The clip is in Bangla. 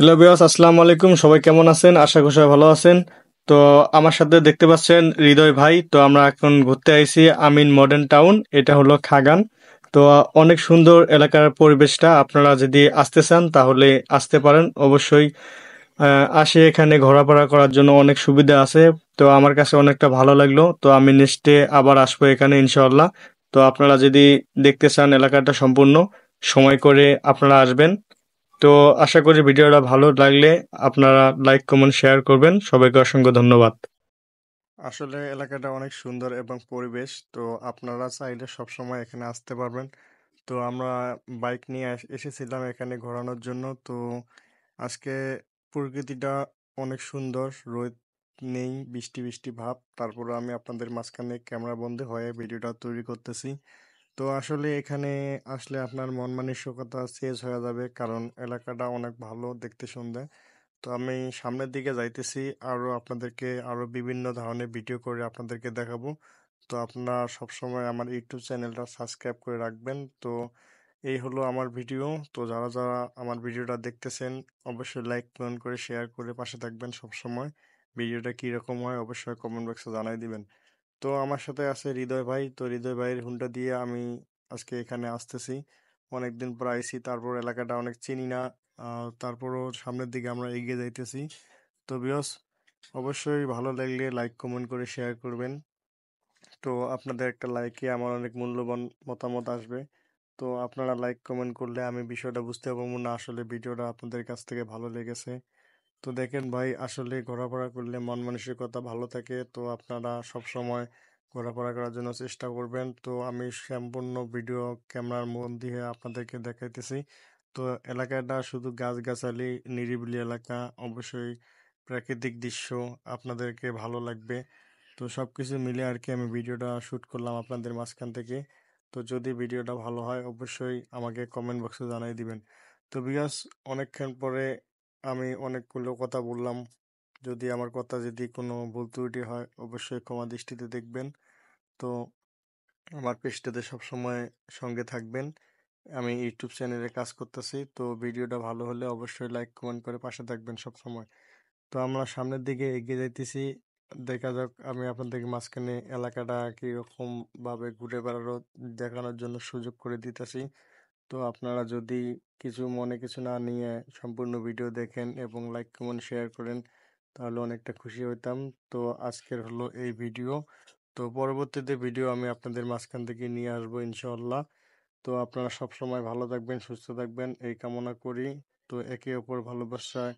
হ্যালো বিয়াস, আসসালামু আলাইকুম। সবাই কেমন আছেন? আশা করি সবাই ভালো আছেন। তো আমার সাথে দেখতে পাচ্ছেন হৃদয় ভাই। তো আমরা এখন ঘুরতে আইছি আমিন মডার্ন টাউন, এটা হলো খাগান। তো অনেক সুন্দর এলাকার পরিবেশটা, আপনারা যদি আসতে চান তাহলে আসতে পারেন অবশ্যই। আসে, এখানে ঘোরাফেরা করার জন্য অনেক সুবিধা আছে। তো আমার কাছে অনেকটা ভালো লাগলো। তো আমি নেক্সটে আবার আসবো এখানে ইনশাআল্লাহ। তো আপনারা যদি দেখতে চান এলাকাটা সম্পূর্ণ সময় করে আপনারা আসবেন। তো আশা করি ভিডিওটা ভালো লাগলে আপনারা লাইক কমেন্ট শেয়ার করবেন। সবাইকে অসংখ্য ধন্যবাদ। আসলে এলাকাটা অনেক সুন্দর এবং পরিবেশ, তো আপনারা চাইলে সব সময় এখানে আসতে পারবেন। তো আমরা বাইক নিয়ে এসেছিলাম এখানে ঘোরানোর জন্য। তো আজকে প্রকৃতিটা অনেক সুন্দর, রোদ নেই, বৃষ্টি বৃষ্টি ভাব। তারপরে আমি আপনাদের মাঝখানে ক্যামেরা বন্দি হয়ে ভিডিওটা তৈরি করতেছি। তো আসলে এখানে আসলে আপনার মন মানসিকতা চেঞ্জ হয়ে যাবে, কারণ এলাকাটা অনেক ভালো দেখতে সুন্দর। তো আমি সামনের দিকে যাইতেছি, আরো আপনাদেরকে আরো বিভিন্ন ধরনের ভিডিও করে আপনাদেরকে দেখাবো। তো আপনারা সবসময় আমার ইউটিউব চ্যানেলটা সাবস্ক্রাইব করে রাখবেন। তো এই হলো আমার ভিডিও। তো যারা যারা আমার ভিডিওটা দেখতেছেন অবশ্যই লাইক কমেন্ট করে শেয়ার করে পাশে থাকবেন সবসময়। ভিডিওটা কীরকম হয় অবশ্যই কমেন্ট বক্সে জানাই দিবেন। তো আমার সাথে আছে হৃদয় ভাই। তো হৃদয় ভাইয়ের হুন্ডা দিয়ে আমি আজকে এখানে আসতেছি। অনেকদিন পর আইছি, তারপর এলাকাটা অনেক চিনি না। তারপরও সামনের দিকে আমরা এগিয়ে যাইতেছি। তো বিয়স, অবশ্যই ভালো লাগলে লাইক কমেন্ট করে শেয়ার করবেন। তো আপনাদের একটা লাইকে আমার অনেক মূল্যবান মতামত আসবে। তো আপনারা লাইক কমেন্ট করলে আমি বিষয়টা বুঝতে পারবো না আসলে ভিডিওটা আপনাদের কাছ থেকে ভালো লেগেছে। তো দেখেন ভাই, আসলে ঘোরাফেরা করলে মন মানসিকতা ভালো থাকে। তো আপনারা সব সময় ঘোরাফেরা করার জন্য চেষ্টা করবেন। তো আমি সম্পূর্ণ ভিডিও ক্যামেরার মধ্যে দিয়ে আপনাদেরকে দেখাইতেছি। তো এলাকাটা শুধু গাছগাছালি, নিরিবিলি এলাকা, অবশ্যই প্রাকৃতিক দৃশ্য আপনাদেরকে ভালো লাগবে। তো সব কিছু মিলে আর কি আমি ভিডিওটা শ্যুট করলাম আপনাদের মাঝখান থেকে। তো যদি ভিডিওটা ভালো হয় অবশ্যই আমাকে কমেন্ট বক্সে জানাই দিবেন। তো বিয়াস, অনেকক্ষণ পরে আমি অনেকগুলো কথা বললাম। যদি আমার কথা যদি কোনো ভুল ত্রুটি হয় অবশ্যই ক্ষমা দৃষ্টিতে দেখবেন। তো আমার পেজটাতে সবসময় সঙ্গে থাকবেন। আমি ইউটিউব চ্যানেলে কাজ করতেছি। তো ভিডিওটা ভালো হলে অবশ্যই লাইক কমেন্ট করে পাশে থাকবেন সবসময়। তো আমরা সামনের দিকে এগিয়ে যাইতেছি। দেখা যাক, আমি আপনাদেরকে মাঝখানে এলাকাটা কিরকম ভাবে ঘুরে বেড়ানো দেখানোর জন্য সুযোগ করে দিতেছি। তো আপনারা যদি কিছু না নিয়ে সম্পূর্ণ ভিডিও দেখেন এবং লাইক কমেন্ট শেয়ার করেন তাহলে অনেকটা খুশি হইতাম। তো আজকের হলো এই ভিডিও। তো পরবর্তীতে ভিডিও আমি আপনাদের মাঝখান থেকে নিয়ে আসবো ইনশাআল্লাহ। তো আপনারা সব সময় ভালো থাকবেন, সুস্থ থাকবেন এই কামনা করি। তো একে অপর ভালোবাসায়